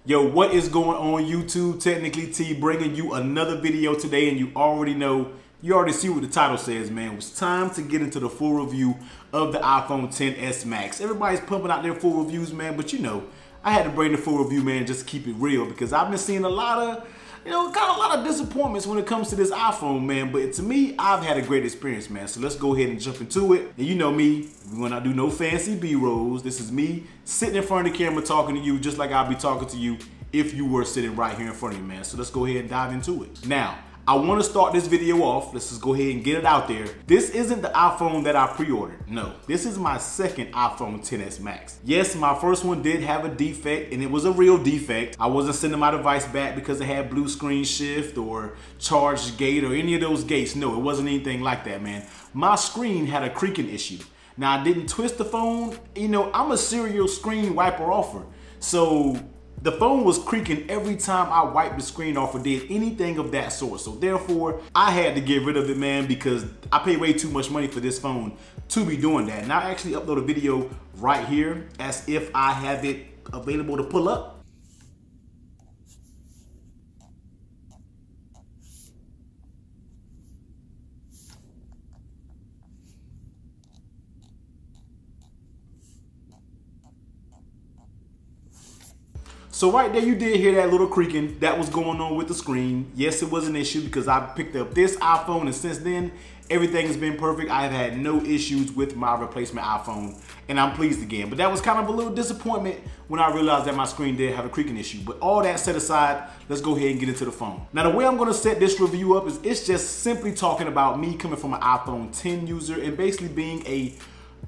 Yo, what is going on YouTube? Technically T bringing you another video today, and you already see what the title says, man. It's time to get into the full review of the iPhone XS Max. Everybody's pumping out their full reviews, man, but you know, I had to bring the full review, man, just to keep it real, because I've been seeing a lot of disappointments when it comes to this iPhone, man. But to me, I've had a great experience, man. So let's go ahead and jump into it. And you know me, we're gonna do no fancy B-rolls. This is me sitting in front of the camera talking to you just like I'll be talking to you if you were sitting right here in front of me, man. So let's go ahead and dive into it. Now, I want to start this video off. Let's just go ahead and get it out there. This isn't the iPhone that I pre-ordered. No, this is my second iPhone XS Max. Yes, my first one did have a defect, and it was a real defect. I wasn't sending my device back because it had blue screen shift or charge gate or any of those gates. No, it wasn't anything like that, man. My screen had a creaking issue. Now, I didn't twist the phone. You know, I'm a serial screen wiper offer. So the phone was creaking every time I wiped the screen off or did anything of that sort. So therefore, I had to get rid of it, man, because I paid way too much money for this phone to be doing that. And I actually upload a video right here as if I have it available to pull up. So right there, you did hear that little creaking that was going on with the screen. Yes, it was an issue because I picked up this iPhone, and since then, everything has been perfect. I have had no issues with my replacement iPhone, and I'm pleased again. But that was kind of a little disappointment when I realized that my screen did have a creaking issue. But all that set aside, let's go ahead and get into the phone. Now, the way I'm gonna set this review up is it's just simply talking about me coming from an iPhone X user and basically being a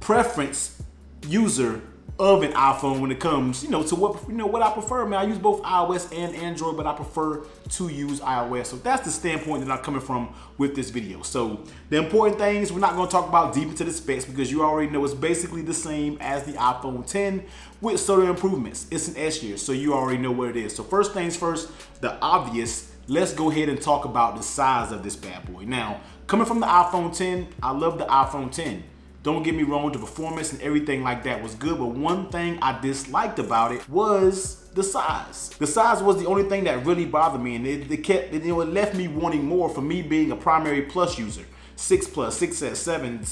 preference user of an iPhone when it comes, to what I prefer, man. I use both iOS and Android, but I prefer to use iOS. So that's the standpoint that I'm coming from with this video. So the important things, we're not gonna talk about deep into the specs because you already know it's basically the same as the iPhone X with certain improvements. It's an S year, so you already know what it is. So first things first, the obvious, let's go ahead and talk about the size of this bad boy. Now, coming from the iPhone X, I love the iPhone X. Don't get me wrong, the performance and everything like that was good, but one thing I disliked about it was the size. The size was the only thing that really bothered me, and it left me wanting more for me being a primary Plus user. 6 Plus, 6S, 7,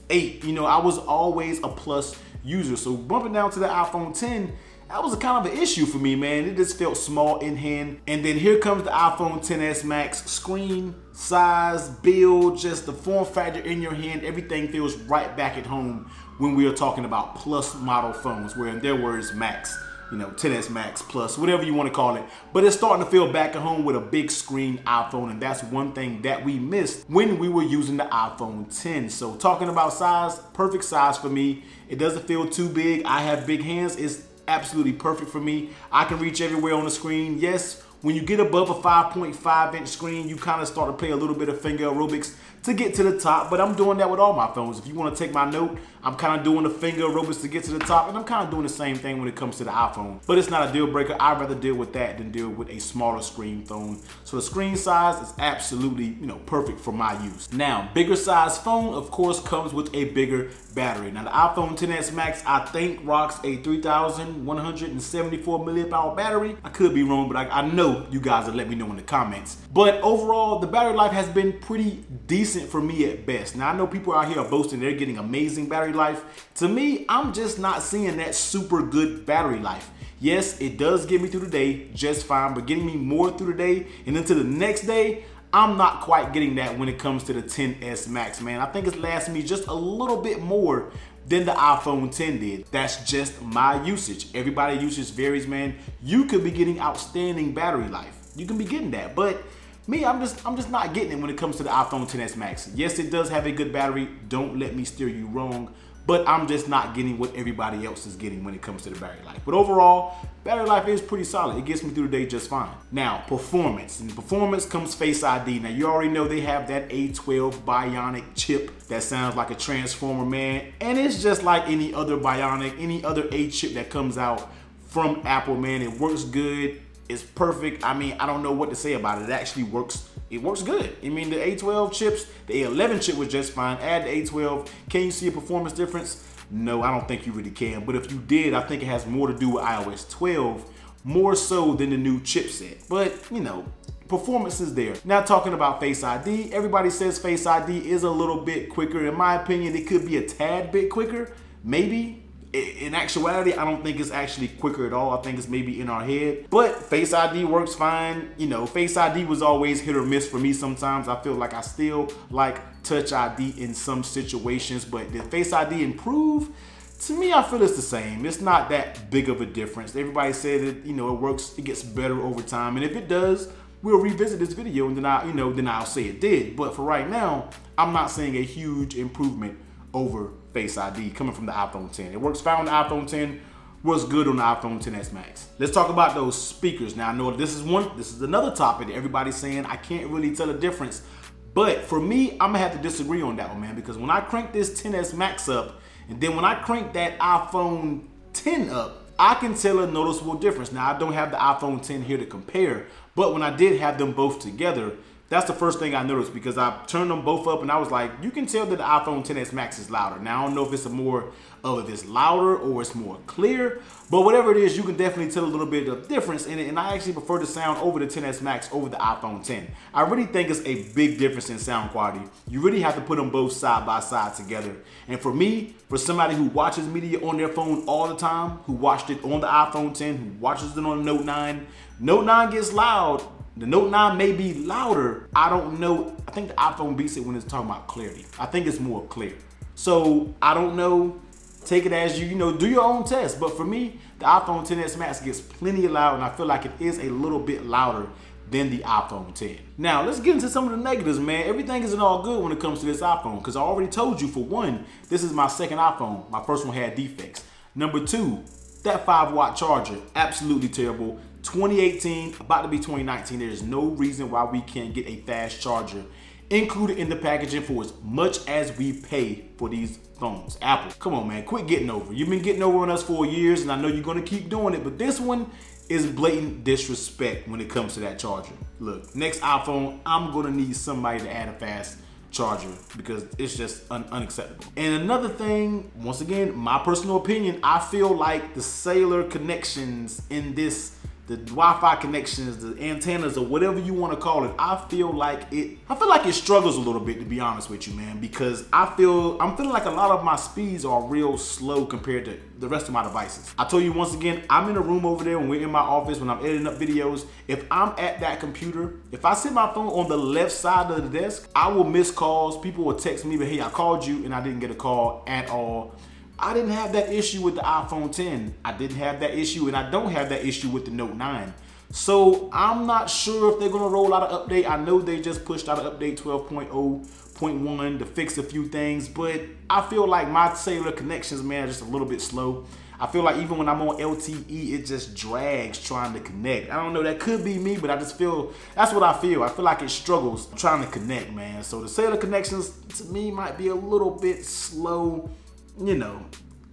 8, I was always a Plus user. So bumping down to the iPhone X, that was a kind of an issue for me, man. It just felt small in hand. And then here comes the iPhone XS Max. Screen, size, build, just the form factor in your hand, everything feels right back at home when we are talking about Plus model phones, where in their words, Max, XS Max, Plus, whatever you want to call it. But it's starting to feel back at home with a big screen iPhone, and that's one thing that we missed when we were using the iPhone X. So talking about size, perfect size for me. It doesn't feel too big. I have big hands. It's absolutely perfect for me. I can reach everywhere on the screen. Yes, when you get above a 5.5-inch screen, you kind of start to play a little bit of finger aerobics to get to the top, but I'm doing that with all my phones. If you want to take my note, I'm kind of doing the finger aerobics to get to the top, and I'm kind of doing the same thing when it comes to the iPhone. But it's not a deal breaker. I'd rather deal with that than deal with a smaller screen phone. So the screen size is absolutely, perfect for my use. Now, bigger size phone, of course, comes with a bigger battery. Now, the iPhone XS Max, I think, rocks a 3,174 milliamp hour battery. I could be wrong, but I know you guys will let me know in the comments. But overall, the battery life has been pretty decent for me at best. Now, I know people out here are boasting they're getting amazing battery life. To me, I'm just not seeing that super good battery life. Yes, it does get me through the day just fine, but getting me more through the day and into the next day, I'm not quite getting that when it comes to the XS Max, man. I think it's lasting me just a little bit more than the iPhone X did. That's just my usage. Everybody's usage varies, man. You could be getting outstanding battery life. You can be getting that, but me, I'm just not getting it when it comes to the iPhone XS Max. Yes, it does have a good battery. Don't let me steer you wrong, but I'm just not getting what everybody else is getting when it comes to the battery life. But overall, battery life is pretty solid. It gets me through the day just fine. Now, performance. And performance comes Face ID. Now, you already know they have that A12 Bionic chip that sounds like a transformer, man. And it's just like any other Bionic, any other A chip that comes out from Apple, man. It works good. It's perfect. I mean, I don't know what to say about it. It actually works. It works good. I mean, the A12 chips, the A11 chip was just fine. Add the A12. Can you see a performance difference? No, I don't think you really can. But if you did, I think it has more to do with iOS 12 more so than the new chipset. But, you know, performance is there. Now talking about Face ID, everybody says Face ID is a little bit quicker. In my opinion, it could be a tad bit quicker, maybe. In actuality, I don't think it's actually quicker at all. I think it's maybe in our head. But Face ID works fine. You know, Face ID was always hit or miss for me sometimes. I feel like I still like Touch ID in some situations, but did Face ID improve? To me, I feel it's the same. It's not that big of a difference. Everybody said that, you know, it works, it gets better over time. And if it does, we'll revisit this video and then I'll say it did. But for right now, I'm not seeing a huge improvement over Face ID coming from the iPhone 10. It works fine on the iPhone 10, works good on the iPhone 10s Max. Let's talk about those speakers. Now I know this is another topic that everybody's saying I can't really tell the difference. But for me, I'm gonna have to disagree on that one, man, because when I crank this 10s Max up, and then when I crank that iPhone 10 up, I can tell a noticeable difference. Now, I don't have the iPhone 10 here to compare, but when I did have them both together, that's the first thing I noticed, because I turned them both up and I was like, you can tell that the iPhone 10s Max is louder. Now, I don't know if it's it's louder or it's more clear, but whatever it is, you can definitely tell a little bit of difference in it, and I actually prefer the sound over the 10s Max over the iPhone 10. I really think it's a big difference in sound quality. You really have to put them both side by side together. And for me, for somebody who watches media on their phone all the time, who watched it on the iPhone 10, who watches it on the Note 9, Note 9 gets loud. The Note 9 may be louder. I don't know. I think the iPhone beats it when it's talking about clarity. I think it's more clear. So I don't know. Take it as you know, do your own test. But for me, the iPhone 10s Max gets plenty loud, and I feel like it is a little bit louder than the iPhone 10. Now, let's get into some of the negatives, man. Everything isn't all good when it comes to this iPhone, because I already told you, for one, this is my second iPhone. My first one had defects. Number two, that 5-watt charger, absolutely terrible. 2018, about to be 2019, there's no reason why we can't get a fast charger included in the packaging for as much as we pay for these phones. Apple, come on, man, quit getting over. You've been getting over on us for years, and I know you're gonna keep doing it, but this one is blatant disrespect when it comes to that charger. Look, next iPhone, I'm gonna need somebody to add a fast charger, because it's just unacceptable. And another thing, once again, my personal opinion, I feel like the cellular connections in this, the Wi-Fi connections, the antennas, or whatever you want to call it, I feel like it struggles a little bit, to be honest with you, man, because I'm feeling like a lot of my speeds are real slow compared to the rest of my devices. I told you once again, I'm in a room over there when we're in my office, when I'm editing up videos. If I'm at that computer, if I sit my phone on the left side of the desk, I will miss calls. People will text me, but hey, I called you, and I didn't get a call at all. I didn't have that issue with the iPhone 10. I didn't have that issue, and I don't have that issue with the Note 9. So I'm not sure if they're gonna roll out an update. I know they just pushed out an update 12.0.1 to fix a few things, but I feel like my cellular connections, man, are just a little bit slow. I feel like even when I'm on LTE, it just drags trying to connect. I don't know, that could be me, but I just feel, that's what I feel. I feel like it struggles trying to connect, man. So the cellular connections, to me, might be a little bit slow. You know,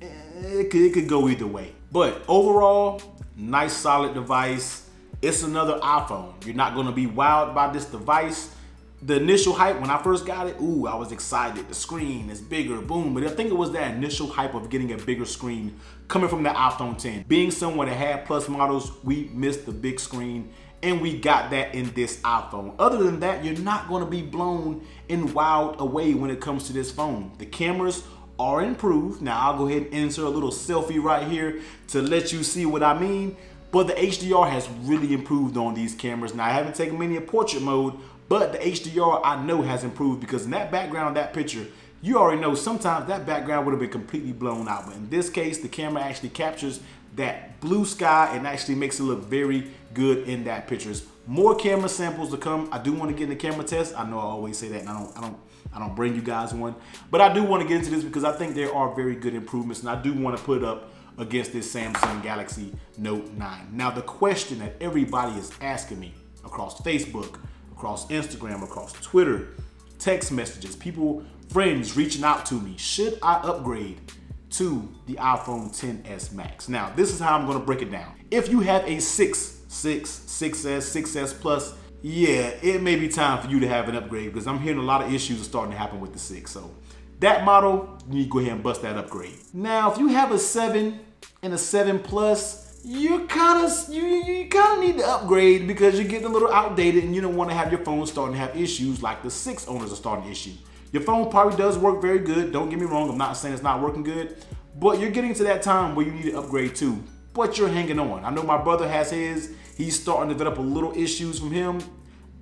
it could go either way. But overall, nice solid device. It's another iPhone. You're not gonna be wowed by this device. The initial hype, when I first got it, ooh, I was excited. The screen is bigger, boom. But I think it was that initial hype of getting a bigger screen coming from the iPhone 10. Being someone that had Plus models, we missed the big screen, and we got that in this iPhone. Other than that, you're not gonna be blown and wowed away when it comes to this phone. The cameras are improved. Now I'll go ahead and insert a little selfie right here to let you see what I mean. But the HDR has really improved on these cameras. Now I haven't taken many in portrait mode, but the HDR I know has improved, because in that background, that picture, you already know sometimes that background would have been completely blown out. But in this case, the camera actually captures that blue sky and actually makes it look very good in that pictures. More camera samples to come. I do want to get in the camera test. I know I always say that, and I don't bring you guys one, but I do want to get into this because I think there are very good improvements, and I do want to put up against this Samsung Galaxy Note 9. Now, the question that everybody is asking me across Facebook, across Instagram, across Twitter, text messages, people, friends reaching out to me, should I upgrade to the iPhone 10s Max? Now, this is how I'm going to break it down. If you have a 6S, 6S Plus, yeah, it may be time for you to have an upgrade, because I'm hearing a lot of issues are starting to happen with the 6. So that model, you need to go ahead and bust that upgrade. Now, if you have a 7 and a 7 Plus, you kind of need to upgrade because you're getting a little outdated and you don't want to have your phone starting to have issues like the 6 owners are starting to issue. Your phone probably does work very good. Don't get me wrong. I'm not saying it's not working good, but you're getting to that time where you need to upgrade too. But you're hanging on. I know my brother has his. He's starting to develop a little issues from him.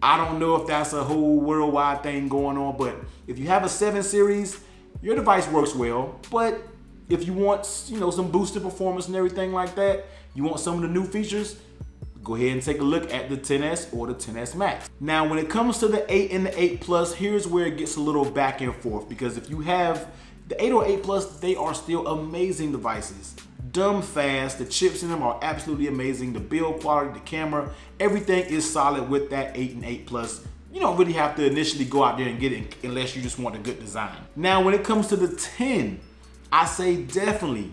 I don't know if that's a whole worldwide thing going on, but if you have a 7 series, your device works well. But if you want, some boosted performance and everything like that, you want some of the new features, go ahead and take a look at the XS or the XS Max. Now, when it comes to the 8 and the 8 Plus, here's where it gets a little back and forth, because if you have the 8 or 8 Plus, they are still amazing devices. Dumb fast, the chips in them are absolutely amazing. The build quality, the camera, everything is solid with that 8 and 8 Plus. You don't really have to initially go out there and get it unless you just want a good design. Now, when it comes to the 10, I say definitely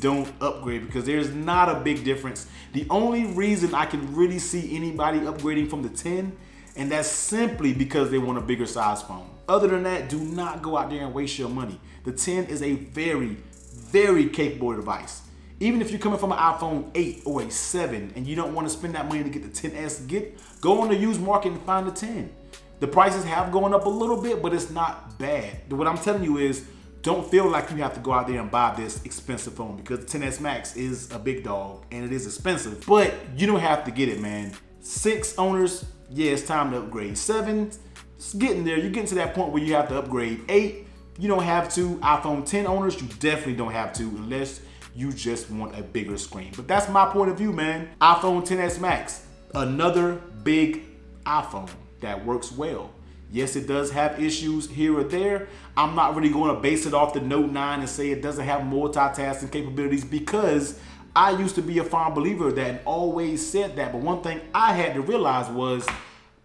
don't upgrade because there's not a big difference. The only reason I can really see anybody upgrading from the 10, and that's simply because they want a bigger size phone. Other than that, do not go out there and waste your money. The 10 is a very, very capable device. Even if you're coming from an iPhone 8 or a 7 and you don't want to spend that money to get the XS, go on the used market and find the 10. The prices have gone up a little bit, but it's not bad. What I'm telling you is, don't feel like you have to go out there and buy this expensive phone because the XS Max is a big dog and it is expensive, but you don't have to get it, man. 6 owners, yeah, it's time to upgrade. 7, it's getting there. You're getting to that point where you have to upgrade. 8, you don't have to. iPhone 10 owners, you definitely don't have to unless you just want a bigger screen. But that's my point of view, man. iPhone XS Max, another big iPhone that works well. Yes, it does have issues here or there. I'm not really going to base it off the Note 9 and say it doesn't have multitasking capabilities because I used to be a firm believer of that and always said that. But one thing I had to realize was,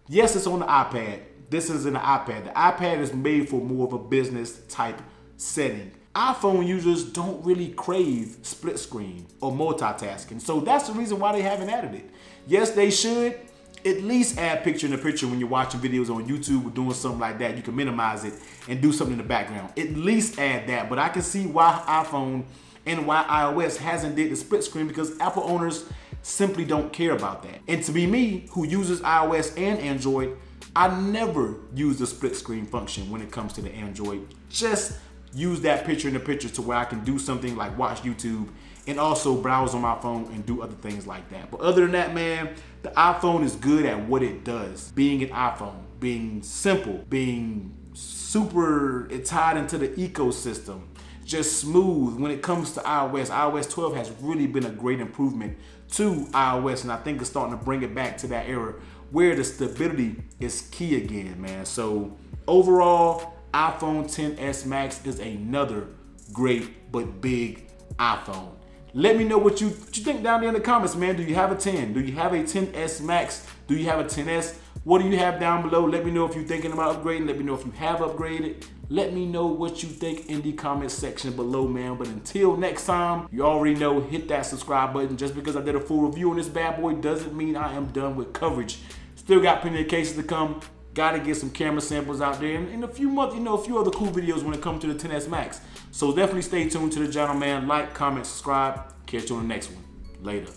yes, it's on the iPad. This is an iPad. The iPad is made for more of a business type setting. iPhone users don't really crave split screen or multitasking. So that's the reason why they haven't added it. Yes, they should. At least add picture-in-the-picture when you're watching videos on YouTube or doing something like that. You can minimize it and do something in the background. At least add that. But I can see why iPhone and why iOS hasn't did the split screen because Apple owners simply don't care about that. And to be me, who uses iOS and Android, I never use the split screen function when it comes to the Android. Just use that picture-in-the-picture to where I can do something like watch YouTube and also browse on my phone and do other things like that. But other than that, man, the iPhone is good at what it does. Being an iPhone, being simple, being super tied into the ecosystem, just smooth. When it comes to iOS, iOS 12 has really been a great improvement to iOS, and I think it's starting to bring it back to that era where the stability is key again, man. So overall, iPhone XS Max is another great but big iPhone. Let me know what you think down there in the comments, man. Do you have a 10? Do you have a XS Max? Do you have a XS? What do you have down below? Let me know if you're thinking about upgrading. Let me know if you have upgraded. Let me know what you think in the comment section below, man. But until next time, you already know, hit that subscribe button. Just because I did a full review on this bad boy doesn't mean I am done with coverage. Still got plenty of cases to come. Gotta get some camera samples out there. And in a few months, a few other cool videos when it comes to the XS Max. So definitely stay tuned to the channel, man. Like, comment, subscribe. Catch you on the next one. Later.